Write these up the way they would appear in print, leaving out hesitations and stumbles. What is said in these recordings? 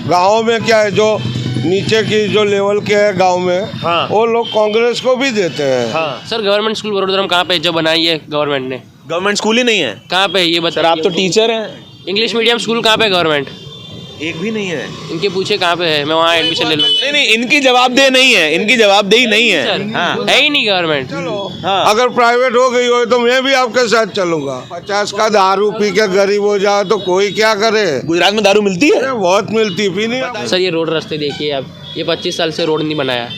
गाँव में क्या है, जो नीचे की जो लेवल के है गांव में, हाँ। वो लोग कांग्रेस को भी देते हैं। हाँ। सर गवर्नमेंट स्कूल वडोदरा में कहाँ पे जो बनाई है गवर्नमेंट ने, गवर्नमेंट स्कूल ही नहीं है कहाँ पे है ये सर? आप तो बताइए। टीचर हैं। इंग्लिश मीडियम स्कूल कहाँ पे गवर्नमेंट, एक भी नहीं है। इनके पूछे कहाँ पे है, मैं वहाँ एडमिशन ले लूँगा। नहीं नहीं, इनकी जवाबदेही नहीं है, इनकी जवाबदेही नहीं है। सर हाँ। है ही नहीं गवर्नमेंट। हाँ। अगर प्राइवेट हो गई हो तो मैं भी आपके साथ चलूंगा। 50 का दारू पी के गरीब हो जाए तो कोई क्या करे। गुजरात में दारू मिलती है? अरे बहुत मिलती, पी नहीं। सर ये रोड रास्ते देखिए आप, ये 25 साल से रोड नहीं बनाया,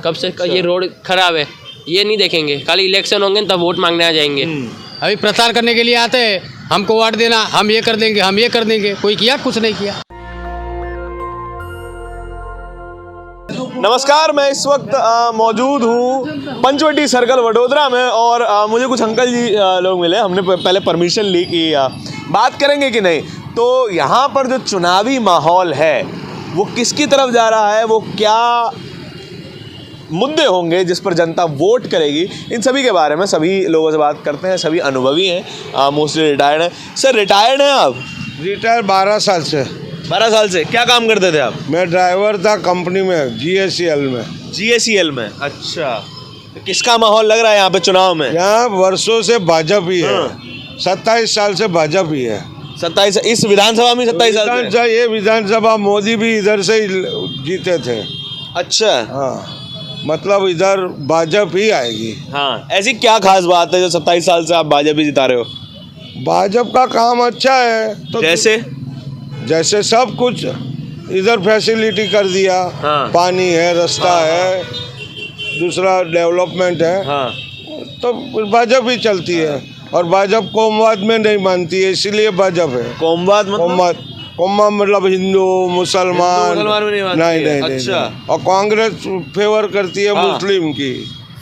कब से ये रोड खराब है, ये नहीं देखेंगे। खाली इलेक्शन होंगे तब वोट मांगने आ जाएंगे। अभी प्रचार करने के लिए आते हैं, हमको वोट देना, हम ये कर देंगे, हम ये कर देंगे। कोई किया? कुछ नहीं किया। नमस्कार, मैं इस वक्त मौजूद हूँ पंचवटी सर्कल वडोदरा में और मुझे कुछ अंकल जी लोग मिले। हमने पहले परमिशन ली कि बात करेंगे कि नहीं। तो यहाँ पर जो चुनावी माहौल है वो किसकी तरफ जा रहा है, वो क्या मुद्दे होंगे जिस पर जनता वोट करेगी, इन सभी के बारे में सभी लोगों से बात करते हैं। सभी अनुभवी हैं, मोस्टली रिटायर्ड हैं। सर रिटायर्ड हैं आप? रिटायर 12 साल से। 12 साल से क्या काम करते थे आप? मैं ड्राइवर था कंपनी में, GACL में। GACL में? अच्छा, तो किसका माहौल लग रहा है यहाँ पे चुनाव में? यहाँ वर्षों से भाजपा ही है। 27 साल से भाजपा ही है। 27? इस विधानसभा में 27 साल से? ये विधानसभा मोदी भी इधर से ही जीते थे। अच्छा। हाँ, मतलब इधर भाजपा ही आएगी। हाँ, ऐसी क्या खास बात है जो 27 साल से आप भाजपा ही जिता रहे हो? भाजपा का काम अच्छा है तो जैसे सब कुछ इधर फैसिलिटी कर दिया। हाँ। पानी है, रास्ता है, दूसरा डेवलपमेंट है। हाँ। तो भाजपा ही चलती है। और भाजपा कोमवाद में नहीं मानती है, इसीलिए भाजपा है। कोमवाद मतलब? कोमवाद मतलब हिंदू मुसलमान में नहीं मानती नहीं, है। नहीं, अच्छा। नहीं। और कांग्रेस फेवर करती है मुस्लिम की।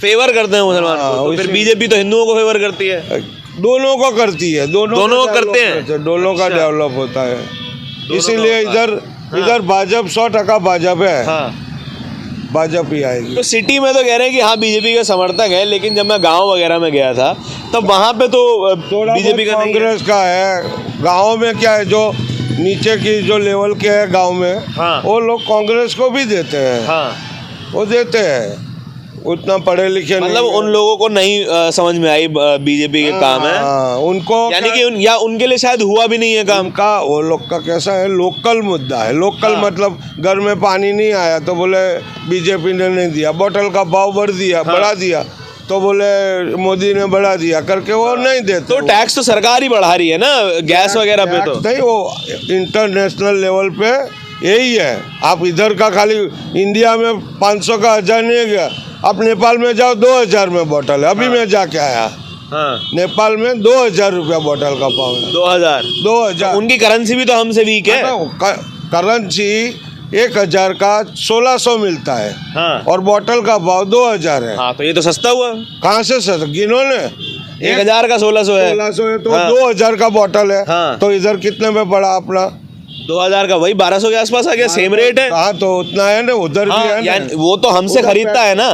फेवर करते हैं मुसलमान हाँ, को, तो फिर इसलिए- बीजेपी तो हिंदुओं को फेवर करती है। दोनों को करती है, दोनों को का करते हैं? डेवलप- दोनों का अच्छा। डेवलप होता है। इसीलिए होता है। इधर भाजपा 100% भाजपा है। हाँ। भाजपा ही आएगी। तो सिटी में तो कह रहे हैं कि हाँ बीजेपी का समर्थक है, लेकिन जब मैं गांव वगैरह में गया था तब वहाँ पे तो बीजेपी का नहीं है। कांग्रेस का है। गाँव में क्या है, जो नीचे की जो लेवल के है गाँव में, हाँ। वो लोग कांग्रेस को भी देते हैं। हाँ। वो देते हैं, उतना पढ़े लिखे मतलब नहीं उन लोगों को नहीं समझ में आई बीजेपी के काम है। हाँ, उनको यानी कि या उनके लिए शायद हुआ भी नहीं है काम। का वो लोग का कैसा है, लोकल मुद्दा है। लोकल हाँ। मतलब घर में पानी नहीं आया तो बोले बीजेपी ने नहीं दिया। बोतल का भाव बढ़ा दिया तो बोले मोदी ने बढ़ा दिया करके वो नहीं देते। तो टैक्स तो सरकार ही बढ़ा रही है ना गैस वगैरह पे। तो नहीं, वो इंटरनेशनल लेवल पे यही है। आप इधर का खाली इंडिया में 500 का 1000 नहीं गया। आप नेपाल में जाओ 2000 में बोतल है। अभी मैं जाके आया। हाँ। नेपाल में 2000 रुपया बोतल का भाव है। 2000? उनकी करेंसी भी तो हमसे वीक है। करेंसी 1000 का 1600 मिलता है। हाँ। और बोतल का भाव 2000 है। हाँ, तो ये तो सस्ता हुआ। कहाँ से सस्ता? गिनो ने 1000 का 1600 है। 1600 है तो हाँ। 2000 का बोतल है। हाँ। तो इधर कितने में पड़ा अपना? 2000 का वही 1200 के आसपास आ गया। सेम रेट है। हाँ, तो उतना है ना, उधर हाँ, भी है ना। वो तो हमसे खरीदता है ना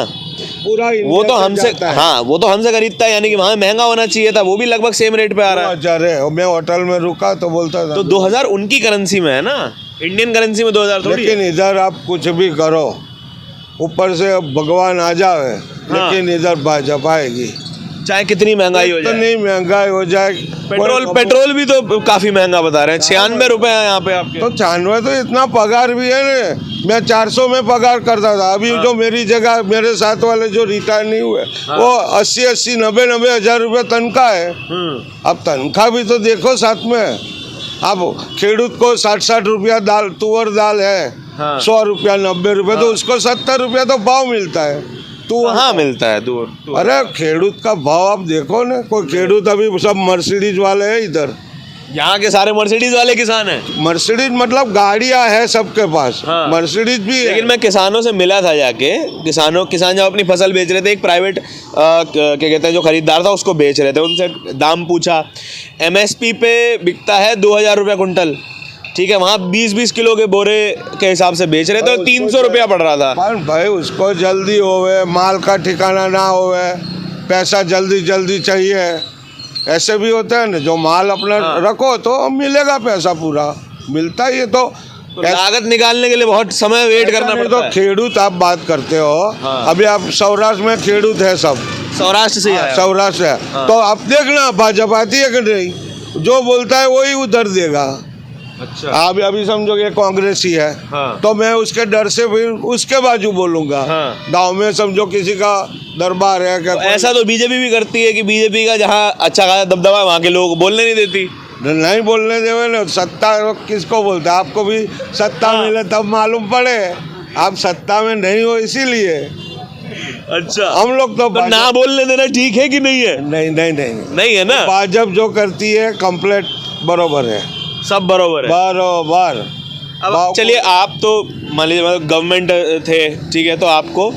पूरा वो तो हमसे। हाँ, वो तो हमसे खरीदता है, यानी कि वहाँ महंगा होना चाहिए था। वो भी लगभग सेम रेट पे आ रहा है। 2000 है। मैं होटल में रुका तो बोलता था तो 2000 उनकी करेंसी में है ना, इंडियन करेंसी में 2000 थोड़ी है। लेकिन इधर आप कुछ भी करो, ऊपर से भगवान आ जाए। हाँ। लेकिन इधर भाजपा आएगी, चाहे कितनी महंगाई हो तो जाए। नहीं महंगाई हो जाए। पेट्रोल भी तो काफी महंगा बता रहे हैं। 96 रुपए है यहाँ पे आपके। तो 96 तो इतना पगार भी है ना। मैं 400 में पगार करता था। अभी जो मेरी जगह मेरे साथ वाले जो रिटायर नहीं हुए, वो 80 90 हजार रुपये तनख्वाह है। अब तनख्वाह भी तो देखो साथ में। अब खेडूत को 60 रुपया दाल, तुअर दाल है। हाँ। 100 रुपया 90 रुपये, तो उसको 70 रुपया तो भाव मिलता है। हाँ, मिलता है दूर। अरे खेडूत का भाव आप देखो ना। कोई खेडूत अभी सब मर्सिडीज वाले हैं इधर। यहाँ के सारे मर्सिडीज वाले किसान हैं। मर्सिडीज मतलब गाड़ियां है सबके पास। हाँ। मर्सिडीज भी है। लेकिन मैं किसानों से मिला था जाके। किसान जब अपनी फसल बेच रहे थे, एक प्राइवेट क्या कहते हैं जो खरीदार था उसको बेच रहे थे, उनसे दाम पूछा। MSP पे बिकता है 2000 रुपये कुंटल, ठीक है। वहाँ 20-20 किलो के बोरे के हिसाब से बेच रहे थे, 300 रुपया पड़ रहा था। भाई उसको जल्दी होवे, माल का ठिकाना ना होवे, पैसा जल्दी चाहिए, ऐसे भी होता है ना। जो माल अपना रखो तो मिलेगा पैसा, पूरा मिलता ही है। तो तो लागत निकालने के लिए बहुत समय वेट करना नहीं पड़ता तो है। खेडूत आप बात करते हो, हाँ। अभी आप सौराष्ट्र में खेडूत है सब, सौराष्ट्र से ही आया। सौराष्ट्र है, हाँ। तो आप देखना भाजपा आती है कि नहीं, जो बोलता है वही उधर देगा। अच्छा। आप अभी समझो कि कांग्रेसी है, हाँ। तो मैं उसके डर से फिर उसके बाजू बोलूंगा। हाँ। गांव में समझो किसी का दरबार है क्या, तो ऐसा तो बीजेपी भी करती है कि बीजेपी का जहाँ अच्छा खासा दबदबा है, वहाँ के लोग बोलने नहीं देती। नहीं बोलने देवे ना, सत्ता किसको बोलते हैं, आपको भी सत्ता हाँ। मिले तब मालूम पड़े, आप सत्ता में नहीं हो इसीलिए। अच्छा, हम लोग तो तो ना बोलने देना ठीक है कि नहीं है? नहीं नहीं नहीं, नहीं है ना, भाजपा जो करती है कंप्लीट बरोबर है, सब बरोबर है। बरोबर। अब चलिए, आप तो मान लीजिए गवर्नमेंट थे, ठीक है, तो आपको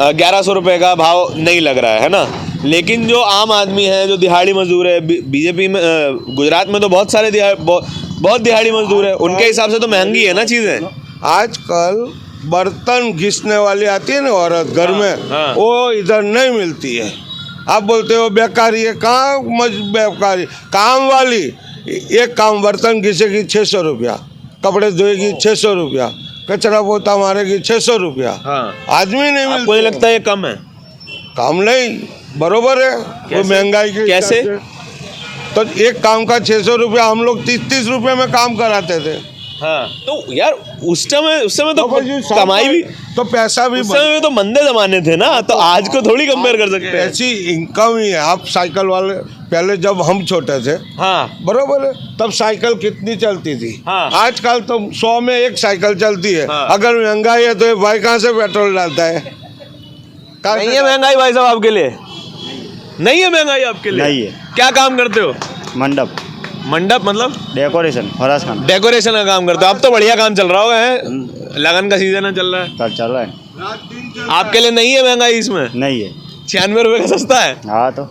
1100 रुपये का भाव नहीं लग रहा है ना, लेकिन जो आम आदमी है, जो दिहाड़ी मजदूर है, बीजेपी में गुजरात में तो बहुत सारे बहुत दिहाड़ी मजदूर है, उनके हिसाब से तो महंगी है ना चीज़ें। आजकल बर्तन घिसने वाली आती है ना औरत घर में, हाँ। वो इधर नहीं मिलती है। आप बोलते हो बेकारी है, कहाँ बेकारी, काम वाली एक काम बर्तन घिसेगी 600 रुपया, कपड़े धोएगी 600 रुपया, कचरा पोता मारेगी 600 रुपया। हाँ। आदमी नहीं मिलता। आपको नहीं लगता ये कम है? काम नहीं, बरोबर है, वो महंगाई के कैसे? हिसाब से। तो एक काम का 600 रुपया, हम लोग 30-30 रुपये में काम कराते थे। हाँ, तो यार उस समय तो भाई जी, कमाई भी, तो पैसा भी उस समय में तो मंदे जमाने थे ना, तो आज को थोड़ी कंपेयर कर सकते हैं। ऐसी इनकम ही है। आप साइकिल वाले, पहले जब हम छोटे थे, हाँ, बरोबर है, तब साइकिल कितनी चलती थी। हाँ। आजकल तो 100 में एक साइकिल चलती है। हाँ। अगर महंगाई है तो ये भाई कहाँ से पेट्रोल डालता है? कहाँ नहीं से है महंगाई भाई साहब आपके लिए? नहीं है महंगाई आपके लिए? नहीं है। क्या काम करते हो? मंडप, मंडप मतलब डेकोरेशन, फराज खाना डेकोरेशन का काम करते हो? अब तो बढ़िया काम चल रहा होगा, है लगन का सीजन है, चल रहा है। कर चल रहा है। आपके लिए नहीं है महंगाई इसमें? नहीं है। 96 रुपये का सस्ता है। हाँ तो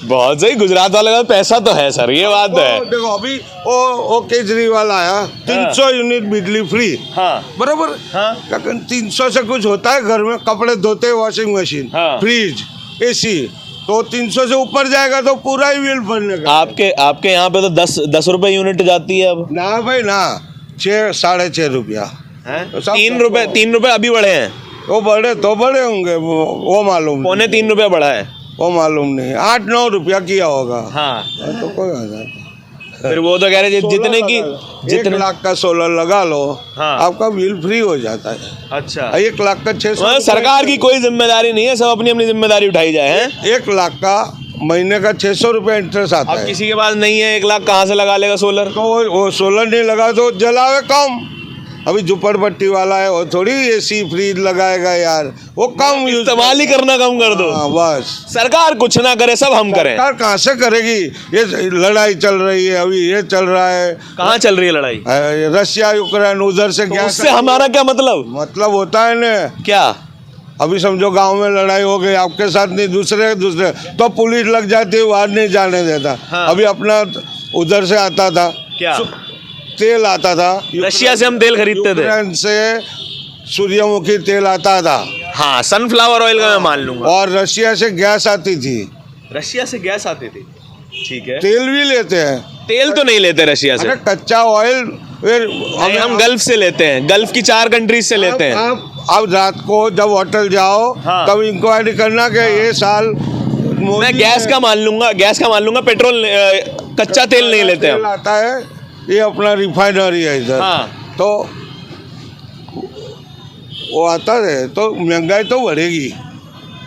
बहुत सही, गुजरात वाले का पैसा तो है सर, ये बात तो है। देखो अभी वो केजरीवाल आया, 300 यूनिट बिजली फ्री, हाँ, बरोबर। हाँ, 300 से कुछ होता है घर में, कपड़े धोते, वॉशिंग मशीन, हाँ। फ्रिज, एसी, तो 300 से ऊपर जाएगा तो पूरा ही बिल भरने का। आपके यहाँ पे तो 10 रुपए यूनिट जाती है अब। ना भाई ना, 6-6.5 रुपया हैं? सब 3 रुपए अभी बढ़े हैं। वो बड़े होंगे, वो मालूम, 3.25 रुपया बढ़ा है। वो मालूम नहीं, 8-9 रुपया किया होगा। हाँ, तो कोई बात नहीं। फिर वो तो कह रहे जितने की 1 लाख का सोलर लगा लो, हाँ। आपका बिल फ्री हो जाता है। अच्छा, 1 लाख का 600, सरकार की कोई जिम्मेदारी नहीं है, सब अपनी अपनी जिम्मेदारी उठाई जाए हैं। 1 लाख का महीने का 600 रुपये इंटरेस्ट आता अब है। किसी के पास नहीं है 1 लाख, कहाँ से लगा लेगा सोलर? तो वो सोलर नहीं लगा तो जलावे कम। अभी झुपड़पट्टी वाला है, वो थोड़ी एसी फ्रिज लगाएगा यार, वो कम यूज, इस्तेमाल ही करना कम कर दो। हाँ, बस। सरकार कुछ ना करे, सब हम करें। सरकार कहाँ से करेगी? ये लड़ाई चल रही है, अभी ये चल रहा है, कहाँ चल रही है लड़ाई? रशिया यूक्रेन, उधर से तो क्या उससे हमारा क्या मतलब होता है ना। क्या? अभी समझो गांव में लड़ाई हो गई, आपके साथ नहीं, दूसरे तो पुलिस लग जाती है, बाहर नहीं जाने देता। हाँ। अभी अपना उधर से आता था, क्या? तेल आता था, रशिया से हम तेल खरीदते थे। यूक्रेन से सूर्यमुखी तेल आता था, हाँ, सनफ्लावर ऑयल का मैं मान लूंगा। और रशिया से गैस आती थी। रशिया से गैस आती थी, ठीक है। तेल भी लेते हैं, तेल तो नहीं लेते रशिया से। अरे कच्चा ऑयल नहीं, हम गल्फ से लेते हैं, गल्फ की 4 कंट्रीज से लेते हैं। आप रात को जब होटल जाओ, हाँ। तब इंक्वायरी करना कि ये साल मैं गैस का मान लूंगा, पेट्रोल कच्चा तेल नहीं लेते तेल हम। आता है, ये अपना रिफाइनरी है इधर। हाँ। तो वो आता है तो महंगाई तो बढ़ेगी।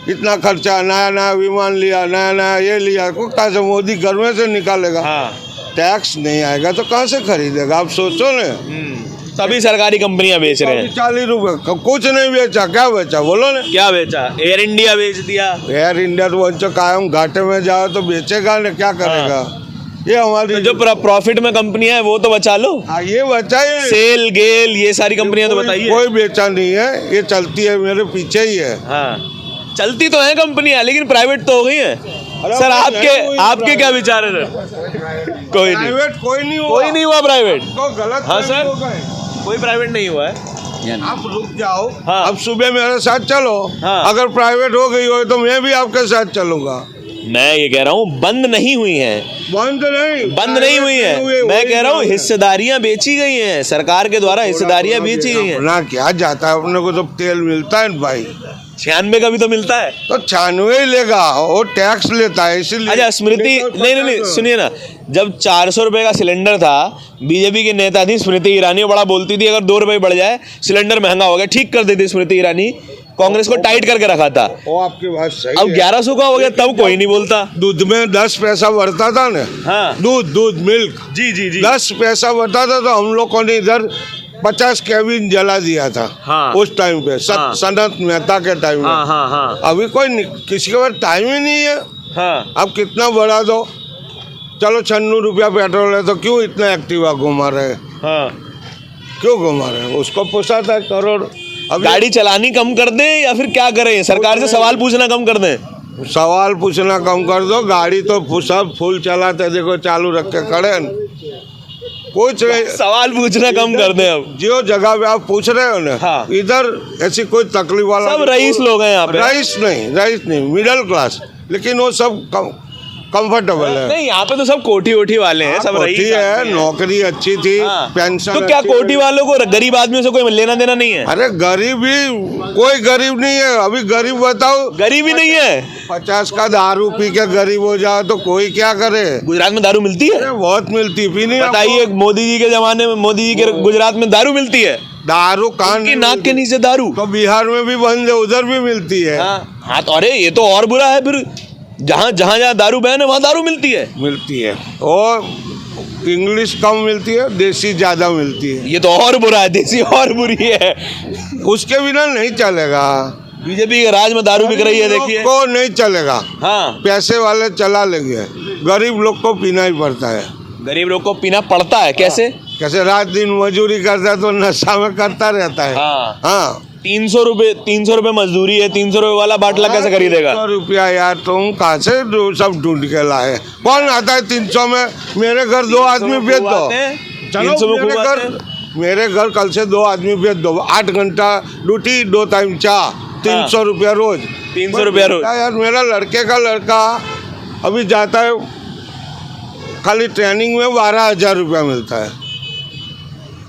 इतना खर्चा, नया नया विमान लिया, नया ये लिया, को कहाँ से मोदी घर में से निकालेगा? हाँ। टैक्स नहीं आएगा तो कहाँ से खरीदेगा? आप सोचो ना। तभी सरकारी कंपनियां बेच रहे हैं। 40 रुपये कुछ नहीं बेचा, क्या बेचा बोलो ना? क्या बेचा? एयर इंडिया बेच दिया। एयर इंडिया तो बच्चों कायम घाटे में जाओ तो बेचेगा ना, क्या करेगा? ये हमारी तो जो प्रॉफिट में कंपनियां है वो तो बचा लो। हाँ, ये बचा है। सेल, गेल, ये सारी कंपनियां तो बताइए। कोई बेचा नहीं है, ये चलती है, मेरे पीछे ही है। हाँ, चलती तो है कंपनियां, लेकिन प्राइवेट तो हो गई है। सर आपके क्या विचार है सर? कोई नहीं, प्राइवेट कोई नहीं हुआ प्राइवेट। तो गलत हाँ फहमी सर, हो गए। कोई प्राइवेट नहीं हुआ है। आप रुक जाओ। हाँ। अब सुबह मेरे साथ चलो। हाँ। अगर प्राइवेट हो गई हो तो मैं भी आपके साथ चलूंगा। मैं ये कह रहा हूँ बंद नहीं हुई हैं, बंद नहीं हुई है। मैं कह रहा हूँ हिस्सेदारियां बेची गई हैं, सरकार के द्वारा हिस्सेदारियां बेची गई हैं। अपना क्या जाता है, अपने को तो तेल मिलता है भाई, 96 का भी तो मिलता है। तो 96 ही लेगा, वो टैक्स लेता है इसीलिए। अच्छा स्मृति, नहीं सुनिए ना, जब 400 रुपए का सिलेंडर था, बीजेपी की नेता थी स्मृति ईरानी, वो बड़ा बोलती थी अगर 2 रुपए बढ़ जाए सिलेंडर महंगा हो गया, ठीक कर देती स्मृति ईरानी, कांग्रेस को टाइट करके रखा था। वो आपकी बात सही अब है। 1100 का हो गया तब कोई नहीं बोलता। दूध में 10 पैसा बढ़ता था ना, हाँ। दूध मिल्क, जी 10 पैसा बढ़ता था तो हम लोग को ने इधर 50 केबिन जला दिया था। हाँ। उस टाइम पे हाँ। सनत मेहता के टाइम में। हाँ। अभी किसी के पास टाइम ही नहीं है। हाँ। अब कितना बढ़ा दो, चलो 96 रुपया पेट्रोल है तो क्यों इतना एक्टिवा घुमा रहे हैं, हाँ। क्यों घुमा रहे हैं, उसको पोसाता है करोड़। अब गाड़ी चलानी कम कर दें या फिर क्या करें, सरकार से सवाल पूछना कम कर दें? सवाल पूछना कम कर दो, गाड़ी तो सब फुल चलाते देखो, चालू रख के खड़े हैं। कुछ नहीं, सवाल पूछना कम कर दें। अब जो जगह पे आप पूछ रहे हो ना, हाँ। इधर ऐसी कोई तकलीफ वाला सब रईस लोग हैं यहाँ पे। रईस नहीं, मिडिल क्लास, लेकिन वो सब कंफर्टेबल है। नहीं, यहाँ पे तो सब कोठी वोठी वाले हैं, सब कोठी रईस है, आदमी हैं। नौकरी अच्छी थी, हाँ। पेंशन तो क्या अच्छी कोठी थी। वालों को गरीब आदमियों से कोई लेना देना नहीं है? अरे गरीब ही, कोई गरीब नहीं है अभी। गरीब बताओ, गरीब ही नहीं है। 50 का दारू पी के गरीब हो जाए तो कोई क्या करे। गुजरात में दारू मिलती है? अरे बहुत मिलती, पी नहीं बताइए, मोदी जी के जमाने में, मोदी जी के गुजरात में दारू मिलती है? दारू कान की नाक के नीचे दारू। तो बिहार में भी बंद है, उधर भी मिलती है। हाँ तो अरे ये तो और बुरा है फिर, जहाँ दारू बैन है वहाँ दारू मिलती है। और इंग्लिश कम मिलती है, देसी ज्यादा मिलती है। ये तो और बुरा है, देसी और बुरी है। उसके बिना नहीं चलेगा। बीजेपी के राज में दारू बिक रही है, देखिए। लोग को नहीं चलेगा। हाँ, पैसे वाले चला लेंगे, गरीब लोग को पीना ही पड़ता है। गरीब लोग को पीना पड़ता है। कैसे? कैसे? रात दिन मजदूरी करता है तो नशा में करता रहता है। हाँ। 300 रुपए मजदूरी है, 300 रुपए वाला बाटला कैसे खरीदेगा? 300 रुपया यार, तुम कहाँ से सब ढूंढ के लाए? कौन आता है 300 में? मेरे घर 2 आदमी भेज दो। चलो मेरे घर कल से 2 आदमी भेज दो, 8 घंटा ड्यूटी, 2 टाइम चाह, 300 रुपया रोज। 300 रुपया रोज यार, मेरा लड़के का लड़का अभी जाता है, खाली ट्रेनिंग में 12,000 रुपया मिलता है।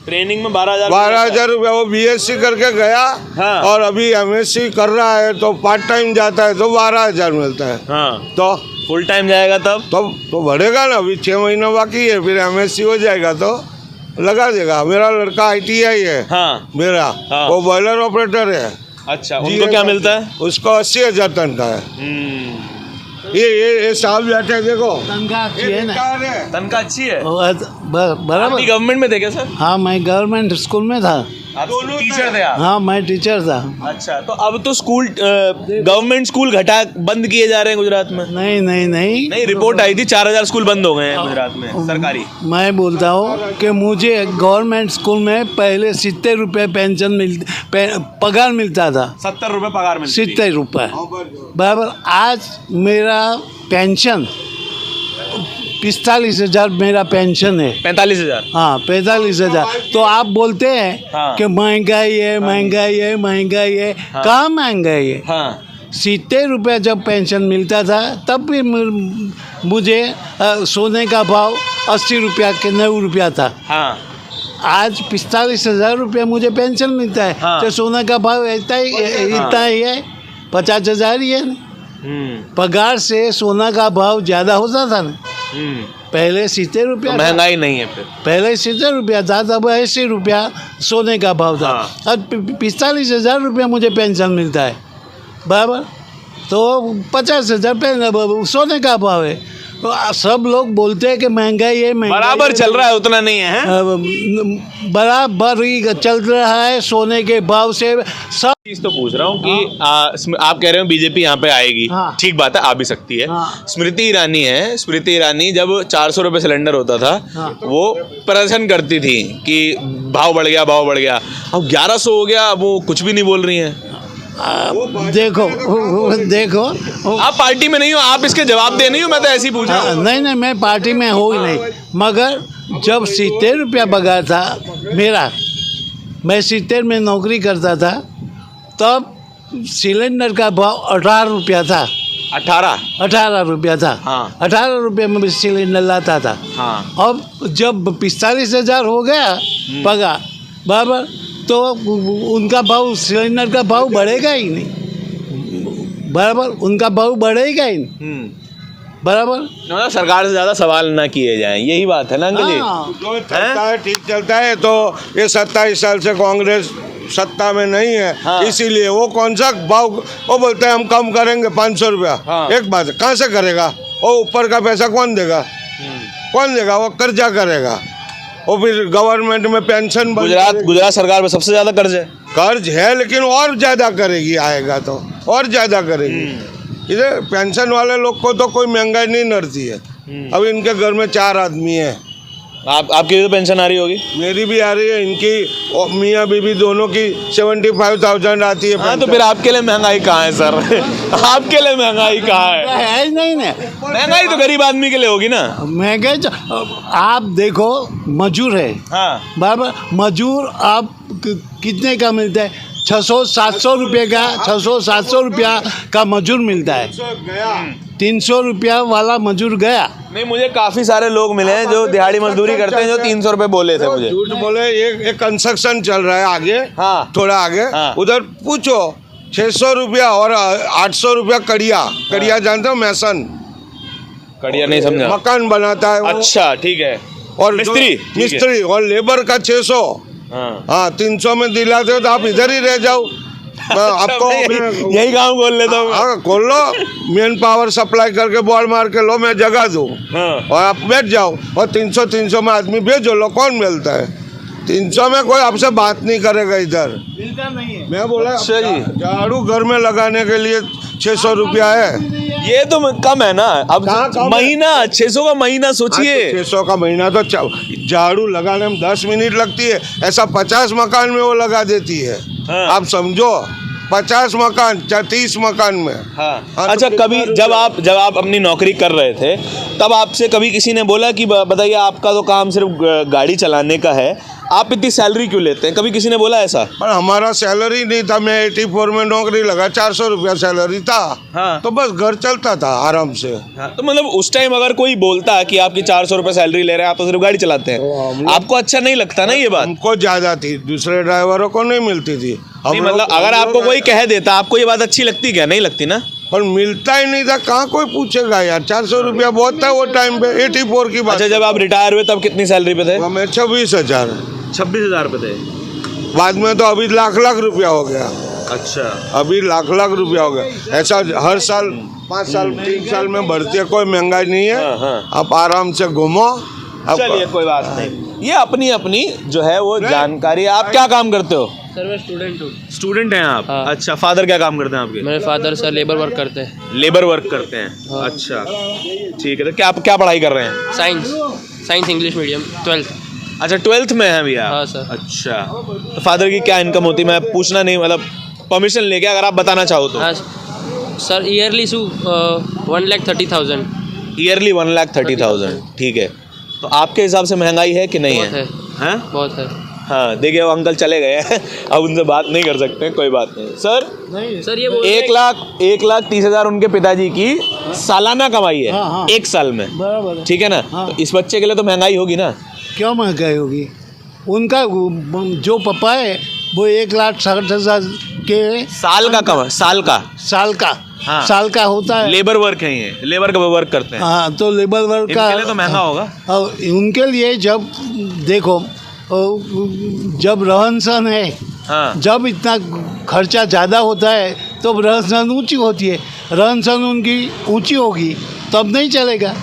ट्रेनिंग में 12,000 रुपया। वो BSc करके गया। हाँ। और अभी MSc कर रहा है तो पार्ट टाइम जाता है तो 12,000 मिलता है। हाँ। तो फुल टाइम जाएगा तब तो बढ़ेगा ना। अभी 6 महीना बाकी है, फिर MSc हो जाएगा तो लगा देगा। मेरा लड़का ITI है। हाँ। मेरा हाँ। वो बॉयलर ऑपरेटर है। अच्छा, उनको क्या मिलता है? उसको 80,000 तनख्वाह है। ये साहब बैठे देखो, तनख्वाह अच्छी है ना? तनख्वाह अच्छी है। बराबर। गवर्नमेंट में थे क्या सर? हाँ, मैं गवर्नमेंट स्कूल में था। आप टीचर थे आप? हाँ, मैं टीचर था। अच्छा, तो अब तो स्कूल, गवर्नमेंट स्कूल बंद किए जा रहे हैं गुजरात में। नहीं, रिपोर्ट आई थी 4,000 स्कूल बंद हो गए हैं गुजरात में सरकारी। मैं बोलता हूँ कि मुझे गवर्नमेंट स्कूल में पहले 70 रुपये पेंशन पगार मिलता था। 70 रुपये पगार मिलती थी। 70 रुपये बराबर। आज मेरा पेंशन 45,000 मेरा पेंशन है। 45,000? हाँ, 45,000। तो आप बोलते हैं हाँ। कि महंगाई है। हाँ। कहाँ महंगाई है? हाँ। 70 रुपये जब पेंशन मिलता था तब भी मुझे सोने का भाव 80 रुपया के 90 रुपया था। हाँ। आज 45,000 रुपया मुझे पेंशन मिलता है। हाँ। तो सोने का भाव इतना ही है, 50,000 ही है। पगार से सोना का भाव ज़्यादा होता था ना। पहले 70 रुपया, महंगाई नहीं है फिर। पहले 70 रुपया था, तब 80 रुपया सोने का भाव था। अब 45,000 रुपया मुझे पेंशन मिलता है बराबर। तो 50,000 सोने का भाव है। तो सब लोग बोलते हैं कि महंगाई है, बराबर चल रहा है, उतना नहीं है। बराबर ही चल रहा है सोने के भाव से। सब चीज तो पूछ रहा हूँ कि आप कह रहे हो बीजेपी यहाँ पे आएगी। हाँ। ठीक बात है, आ भी सकती है। हाँ। स्मृति ईरानी जब 400 रुपये सिलेंडर होता था, हाँ। वो प्रदर्शन करती थी कि भाव बढ़ गया। अब 1100 हो गया, वो कुछ भी नहीं बोल रही हैं। देखो आप पार्टी में नहीं हो, आप इसके जवाब दे नहीं हो, मैं तो ऐसे ही पूछ रहा हूँ। नहीं, मैं पार्टी में हूँ ही नहीं। मगर जब 70 रुपया पगार था मेरा, मैं 70 में नौकरी करता था, तब सिलेंडर का भाव 18 रुपया था। 18 रुपया था। हाँ। 18 रुपये में सिलेंडर लाता था। हाँ। अब जब 45,000 हो गया पगार बराबर, तो उनका भाव, सिलेंडर का भाव बढ़ेगा ही नहीं बराबर, उनका भाव बढ़ेगा ही नहीं बराबर। मतलब सरकार से ज्यादा सवाल ना किए जाएं, यही बात है ना अंकल जी? हाँ। जो चलता है ठीक चलता है। तो ये 27 साल से कांग्रेस सत्ता में नहीं है, हाँ। इसीलिए वो कौन सा भाव, वो बोलते हैं हम कम करेंगे 500 रुपया। हाँ। एक बात है, कहाँ से करेगा वो? ऊपर का पैसा कौन देगा? कौन देगा? वो कर्जा करेगा, वो फिर गवर्नमेंट में पेंशन गुजरात सरकार में सबसे ज्यादा कर्ज है, लेकिन और ज्यादा करेगी, आएगा तो और ज्यादा करेगी। इधर पेंशन वाले लोग को तो कोई महंगाई नहीं नड़ती है। अब इनके घर में 4 आदमी है। आपकी तो पेंशन आ रही होगी? मेरी भी आ रही है, इनकी और मियाँ बीबी दोनों की 75,000 आती है। हाँ, तो फिर आपके लिए महंगाई कहाँ है सर? आपके लिए महंगाई कहाँ है? है ही नहीं ना, महंगाई तो गरीब आदमी के लिए होगी ना। महंगाई तो आप देखो, मजूर है हाँ। बराबर, मजूर आप कितने का मिलता है? 600-700 रुपये का, 600-700 रुपया का मजूर मिलता है। 300 रुपया वाला मजूर गया। नहीं, मुझे काफी सारे लोग मिले हैं जो दिहाड़ी मजदूरी करते हैं, जो 300 रुपये बोले थे मुझे। झूठ बोले। एक कंस्ट्रक्शन चल रहा है आगे, हाँ। थोड़ा आगे, हाँ। उधर पूछो 600 रुपया और 800 रुपया कड़िया जानते हो? मैसन कड़िया नहीं समझा। मकान बनाता है वो। अच्छा, ठीक है। और मिस्त्री और लेबर का 600। हाँ, 300 में दिलाते हो तो आप इधर ही रह जाओ। आपको यही काम खोल लेता हूँ। हाँ, खोल लो, मेन पावर सप्लाई करके बॉल मार के लो, मैं जगह दूँ। हाँ। हाँ। और आप बैठ जाओ और 300 में आदमी भेजो, लो। कौन मिलता है 300 में? कोई आपसे बात नहीं करेगा इधर। मिलता नहीं है। मैं बोला अच्छा जी। झाड़ू घर में लगाने के लिए 600 रुपया है। ये तो कम है ना। अब कहाँ कम है? महीना 600 का महीना सोचिए। 600 का महीना तो झाड़ू लगाने में 10 मिनट लगती है, ऐसा 50 मकान में वो लगा देती है। हाँ। आप समझो, 50 मकान, 30 मकान में। हाँ। हाँ, अच्छा, तो कभी जब आप अपनी नौकरी कर रहे थे, तब आपसे कभी किसी ने बोला कि बताइए, आपका तो काम सिर्फ गाड़ी चलाने का है, आप इतनी सैलरी क्यों लेते हैं? कभी किसी ने बोला ऐसा? पर हमारा सैलरी नहीं था, मैं 84 में नौकरी लगा, 400 रुपया सैलरी था। हाँ। तो बस घर चलता था आराम से। हाँ, तो मतलब उस टाइम अगर कोई बोलता कि आपकी 400 रुपये सैलरी ले रहे हैं, आप तो सिर्फ गाड़ी चलाते हैं, आपको अच्छा नहीं लगता ना ये बात? हमको ज्यादा थी, दूसरे ड्राइवरों को नहीं मिलती थी। नहीं, मतलब अगर आपको कोई कह देता, आपको ये बात अच्छी लगती क्या? नहीं लगती ना। पर मिलता ही नहीं था, कहाँ कोई पूछेगा यार। 400 रुपया बहुत था वो टाइम पे, 84 की बात। अच्छा, जब आप रिटायर हुए तब कितनी सैलरी पे थे? मैं 26,000। 26,000 पे थे। बाद में तो अभी लाख रुपया हो गया। अच्छा। अभी लाख रुपया हो गया। ऐसा हर साल 5 साल 3 साल में बढ़ती है, कोई महंगाई नहीं है। हाँ, हाँ। आप आराम से घूमो। चलिए, कोई बात नहीं। ये अपनी अपनी जो है वो जानकारी। आप क्या काम करते हो? सर मैं स्टूडेंट हूँ। स्टूडेंट हैं आप? हाँ। अच्छा, फादर क्या काम करते हैं आपके? मेरे फादर सर लेबर वर्क करते हैं। लेबर वर्क करते हैं। हाँ। अच्छा, ठीक है। तो क्या पढ़ाई कर रहे हैं? Science English medium 12th। अच्छा, 12th में है भैया? हाँ सर। अच्छा, तो फादर की क्या इनकम होती है? मैं पूछना नहीं, मतलब परमिशन लेके अगर आप बताना चाहो तो। हाँ सर, ईयरली 1,30,000। ईयरली 1,30,000, ठीक है। तो आपके हिसाब से महंगाई है कि नहीं बहुत है? है, हैं? बहुत है। हाँ, देखिए वो अंकल चले गए हैं, अब उनसे बात नहीं कर सकते, कोई बात नहीं। सर, सर ये बोल 1,30,000 उनके पिताजी की सालाना कमाई है। हाँ, हाँ। 1 साल में, बराबर है। ठीक है ना? हाँ। तो इस बच्चे के लिए तो महंगाई होगी ना। क्यों महंगाई होगी? उनका जो पापा है वो 1,60,000 के साल का कमा, साल का हाँ। साल का होता है। लेबर वर्क है, ये लेबर का वर्क करते हैं। हाँ, तो लेबर वर्क का इनके लिए तो महंगा होगा। और उनके लिए जब देखो, जब रहन सहन है, हाँ। जब इतना खर्चा ज़्यादा होता है तो रहन सहन ऊँची होती है। रहन सहन उनकी ऊँची होगी तब नहीं चलेगा,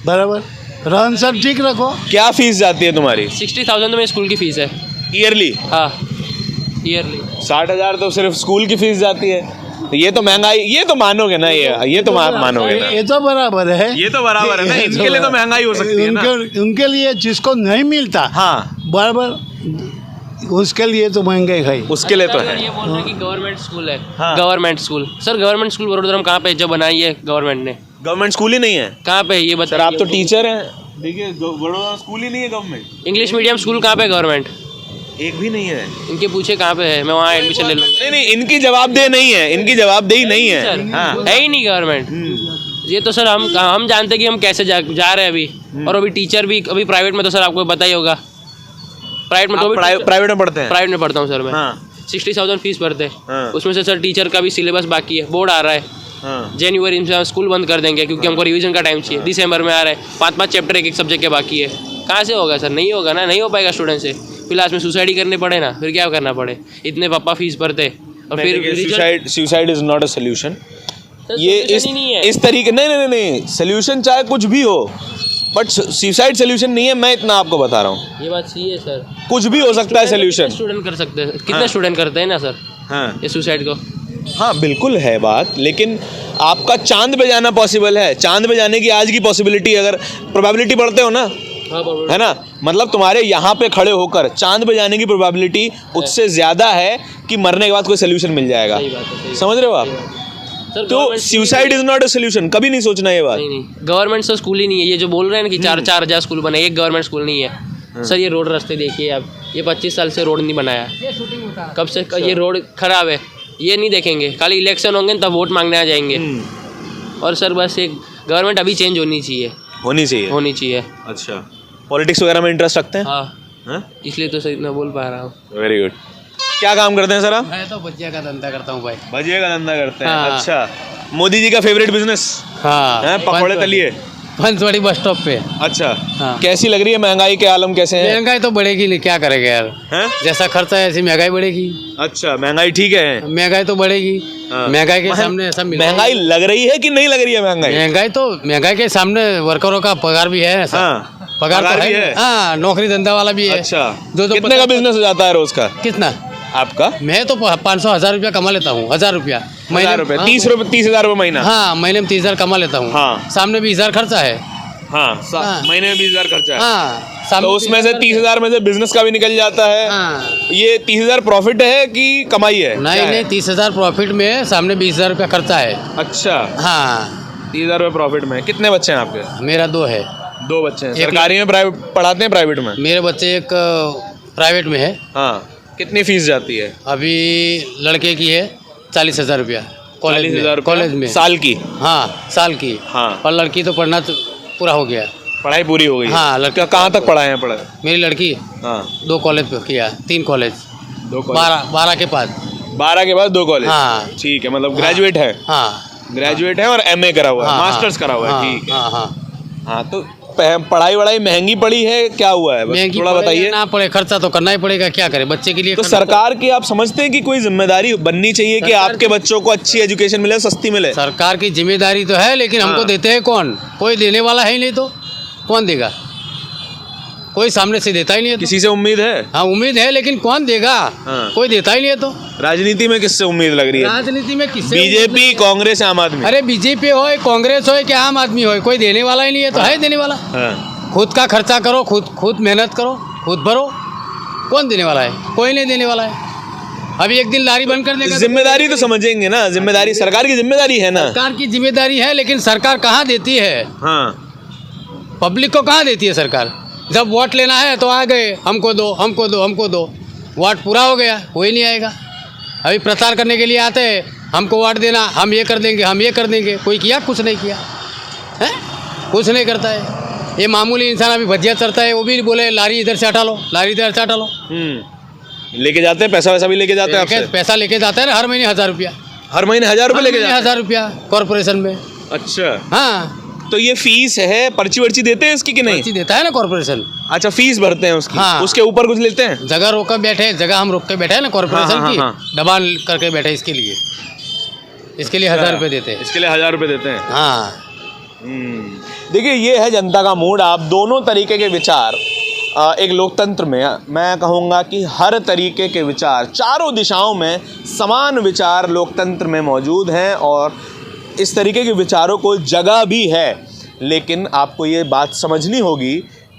बराबर। रहन सहन ठीक रखो। क्या फीस जाती है तुम्हारी? 60,000 तो मेरी स्कूल की फीस है। ईयरली? हाँ, ईयरली। 60,000 तो सिर्फ स्कूल की फीस जाती है। तो ये तो महंगाई, ये तो मानोगे ना, ये तो आप मानोगे ना। ये तो बराबर है। ये तो बराबर है ना, इनके लिए तो महंगाई हो सकती है ना। उनके लिए जिसको नहीं मिलता, हाँ, बराबर, उसके लिए तो महंगाई है। उसके लिए तो सर, है। ये बोल रहे हैं कि गवर्नमेंट स्कूल है। हाँ। Government school, sir government school Vadodara में कहाँ पे जब बनाई है गवर्नमेंट ने? गवर्नमेंट स्कूल ही नहीं है। कहाँ पे ये सर, बताइए। आप तो टीचर हैं। देखिए, बड़ोदा स्कूल ही नहीं है गवर्नमेंट। इंग्लिश मीडियम स्कूल कहाँ पे गवर्नमेंट? एक भी नहीं है। इनके पूछे कहाँ पे है, मैं वहाँ एडमिशन ले लूँगा। नहीं नहीं, इनकी जवाबदेही नहीं है, इनकी जवाबदेही नहीं है। सर हाँ। है ही नहीं गवर्नमेंट। ये तो सर हम जानते हैं कि हम कैसे जा रहे हैं अभी। और अभी टीचर भी अभी प्राइवेट में, तो सर आपको पता ही होगा, प्राइवेट में तो प्राइवेट में पढ़ते हैं? प्राइवेट में पढ़ता हूँ सर मैं। हाँ। 60,000 फीस भरते हैं। हाँ। उसमें से सर टीचर का भी सिलेबस बाकी है, बोर्ड आ रहा है। हाँ। जनवरी में स्कूल बंद कर देंगे क्योंकि हमको रिवीजन का टाइम चाहिए। दिसंबर में आ रहा है, 5 चैप्टर एक सब्जेक्ट के बाकी है। कहाँ से होगा सर? नहीं होगा ना, नहीं हो पाएगा स्टूडेंट से। फिर लास्ट में सुसाइड ही करने पड़े ना, फिर क्या करना पड़े? इतने पापा फीस भरते और फिर suicide is not a solution. Sir, ये solution ही नहीं है। इस तरीके नहीं, सोल्यूशन चाहे कुछ भी हो, बट सुसाइड सोल्यूशन नहीं है, मैं इतना आपको बता रहा हूँ। ये बात सही है सर। कुछ भी हो सकता है सोल्यूशन। स्टूडेंट कर सकते हैं, कितने हाँ। स्टूडेंट करते हैं ना सर हाँ ये सुसाइड को। हाँ बिल्कुल है बात, लेकिन आपका चांद पे जाना पॉसिबल है। चांद पे जाने की आज की पॉसिबिलिटी, अगर प्रोबेबिलिटी पढ़ते हो ना, है ना, मतलब तुम्हारे यहाँ पे खड़े होकर चांद पे जाने की प्रोबेबिलिटी उससे ज़्यादा है कि मरने के बाद कोई सोल्यूशन मिल जाएगा। सही बात है, सही समझ रहे हो आप? सर तो suicide is not a solution, कभी नहीं सोचना ये बात। नहीं गवर्नमेंट से स्कूल ही नहीं है। ये जो बोल रहे हैं ना कि 4,000 स्कूल बने, एक गवर्नमेंट स्कूल नहीं है सर। ये रोड रास्ते देखिए आप, ये 25 साल से रोड नहीं बनाया। कब से ये रोड खराब है, ये नहीं देखेंगे। खाली इलेक्शन होंगे तब वोट मांगने आ जाएंगे। और सर बस एक गवर्नमेंट अभी चेंज होनी चाहिए। होनी चाहिए। अच्छा, पॉलिटिक्स वगैरह में इंटरेस्ट रखते हैं? हाँ, इसलिए तो सही मैं बोल पा रहा हूँ। Very good. क्या काम करते हैं सर आप? मैं तो भजिया का धंधा करता हूँ भाई। भजिए का धंधा करते हैं। हाँ। अच्छा, मोदी जी का फेवरेट बिजनेस हाँ, पकौड़े तलिए। पंचवड़ी बस स्टॉप पे। अच्छा, हाँ। कैसी लग रही है? महंगाई के आलम कैसे हैं? महंगाई तो बढ़ेगी नहीं, क्या करेगा यार। हैं? जैसा खर्चा है ऐसी महंगाई बढ़ेगी। अच्छा, महंगाई ठीक है? महंगाई तो बढ़ेगी। हाँ। महंगाई के सामने ऐसा महंगाई लग रही है कि नहीं लग रही है महंगाई? महंगाई के सामने वर्करों का पगार भी है ऐसा। हाँ, पगार तो भी है। हाँ, नौकरी धंधा वाला भी है। अच्छा, दो कितने का बिजनेस हो जाता है रोज का कितना? आपका? मैं तो 500-1000 रुपया कमा लेता हूँ। 1000 रुपया 1000 रुपए, 30,000 रुपए महीना। हाँ, महीने में 30,000 कमा लेता हूँ। हाँ। सामने 20,000 खर्चा है। हाँ, हाँ। महीने में 20,000 खर्चा है। हाँ, तो उसमें से 30,000 में से बिजनेस का भी निकल जाता है। हाँ। ये 30,000 प्रॉफिट है कि कमाई है? नहीं 30,000 प्रॉफिट में सामने 20,000 रुपया खर्चा है। अच्छा, हाँ, 30,000 रुपए प्रॉफिट में। कितने बच्चे हैं आपके? मेरा 2 है। 2 बच्चे हैं। एक सरकारी में पढ़ाते हैं प्राइवेट में? मेरे बच्चे एक प्राइवेट में है। हाँ, कितनी फीस जाती है? अभी लड़के की है 40,000 रुपया 40,000 कॉलेज में साल की? हाँ, साल की। हाँ। और लड़की तो पढ़ना तो पूरा हो गया। पढ़ाई पूरी हो गई? हाँ, लड़का कहाँ तक पढ़ाए हैं? पढ़ाए? मेरी लड़की हाँ, 2 कॉलेज पे किया, 3 कॉलेज। 2 कॉलेज। 12 के बाद। 12 के बाद 2 कॉलेज? हाँ। ठीक है, मतलब ग्रेजुएट है? हाँ, ग्रेजुएट है और MA करा हुआ है, हाँ, मास्टर्स करा हुआ है। हाँ, ठीक है। हाँ, हाँ। हाँ, तो पढ़ाई वढ़ाई महंगी पड़ी है, क्या हुआ है? बस महंगी थोड़ा पड़े या बताइए। ना पड़े, खर्चा तो करना ही पड़ेगा, क्या करें बच्चे के लिए। तो सरकार की आप समझते हैं कि कोई जिम्मेदारी बननी चाहिए कि आपके बच्चों को अच्छी एजुकेशन मिले, सस्ती मिले? सरकार की जिम्मेदारी तो है, लेकिन हमको हाँ। देते हैं कौन? कोई देने वाला है ही नहीं, तो कौन देगा? कोई सामने से देता ही नहीं है तो। किसी से उम्मीद है? हाँ, उम्मीद है, लेकिन कौन देगा? हाँ। कोई देता ही नहीं है तो। राजनीति में किससे उम्मीद लग रही है? राजनीति में किससे? बीजेपी, कांग्रेस, आम आदमी? अरे बीजेपी हो, कांग्रेस हो, क्या आम आदमी हो, कोई देने वाला ही नहीं है तो। है देने वाला? हाँ। खुद का खर्चा करो, खुद मेहनत करो, खुद भरो। कौन देने वाला है? कोई नहीं देने वाला है। अभी एक दिन लारी बंद कर देगा। जिम्मेदारी तो समझेंगे ना, जिम्मेदारी सरकार की जिम्मेदारी है ना। सरकार की जिम्मेदारी है, लेकिन सरकार कहाँ देती है? हाँ, पब्लिक को कहाँ देती है सरकार? जब वोट लेना है तो आ गए, हमको दो, हमको दो, हमको दो। वोट पूरा हो गया, कोई नहीं आएगा। अभी प्रचार करने के लिए आते हैं, हमको वोट देना, हम ये कर देंगे, हम ये कर देंगे। कोई किया? कुछ नहीं किया है, कुछ नहीं करता है। ये मामूली इंसान अभी भजिया चढ़ता है, वो भी बोले लारी इधर से हटा लो, लारी इधर से हटा लो। लेके जाते हैं पैसा, वैसा भी लेके जाते हैं आपसे? पैसा लेके जाता है ना, हर महीने 1000 रुपया। हर महीने 1000 रुपये लेके जाते हैं? 1000 रुपया कॉर्पोरेशन में। अच्छा, हाँ, तो ये फीस है, पर्ची वर्ची देते हैं इसकी कि नहीं? पर्ची देता है ना कॉर्पोरेशन। अच्छा, फीस भरते हैं उसकी? हाँ। उसके ऊपर कुछ लेते हैं? जगह रोक कर बैठे, जगह हम रोक के बैठे हैं ना कॉर्पोरेशन हाँ, की, हाँ, दबान करके बैठे इसके लिए। इसके लिए 1000 रुपये देते हैं। इसके लिए 1000 रुपये देते हैं? हाँ। देखिए, ये है जनता का मूड। आप दोनों तरीके के विचार एक लोकतंत्र में, मैं कहूँगा कि हर तरीके के विचार, चारों दिशाओं में समान विचार लोकतंत्र में मौजूद हैं और इस तरीके के विचारों को जगह भी है। लेकिन आपको ये बात समझनी होगी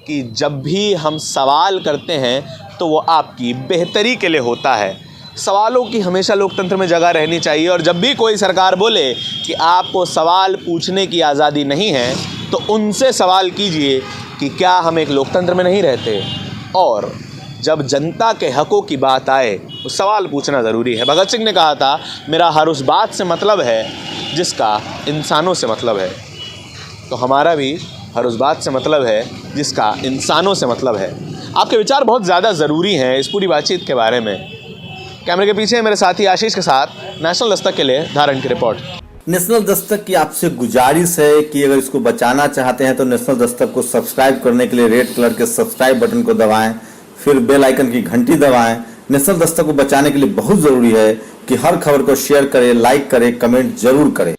कि जब भी हम सवाल करते हैं तो वो आपकी बेहतरी के लिए होता है। सवालों की हमेशा लोकतंत्र में जगह रहनी चाहिए और जब भी कोई सरकार बोले कि आपको सवाल पूछने की आज़ादी नहीं है, तो उनसे सवाल कीजिए कि क्या हम एक लोकतंत्र में नहीं रहते। और जब जनता के हकों की बात आए तो सवाल पूछना ज़रूरी है। भगत सिंह ने कहा था, मेरा हर उस बात से मतलब है जिसका इंसानों से मतलब है। तो हमारा भी हर उस बात से मतलब है जिसका इंसानों से मतलब है। आपके विचार बहुत ज़्यादा ज़रूरी हैं इस पूरी बातचीत के बारे में। कैमरे के पीछे मेरे साथी आशीष के साथ नेशनल दस्तक के लिए धारण की रिपोर्ट। नेशनल दस्तक की आपसे गुजारिश है कि अगर इसको बचाना चाहते हैं तो नेशनल दस्तक को सब्सक्राइब करने के लिए रेड कलर के सब्सक्राइब बटन को दबाएं, फिर बेल आइकन की घंटी दबाएं। नेशनल दस्तक को बचाने के लिए बहुत जरूरी है कि हर खबर को शेयर करें, लाइक करें, कमेंट जरूर करें।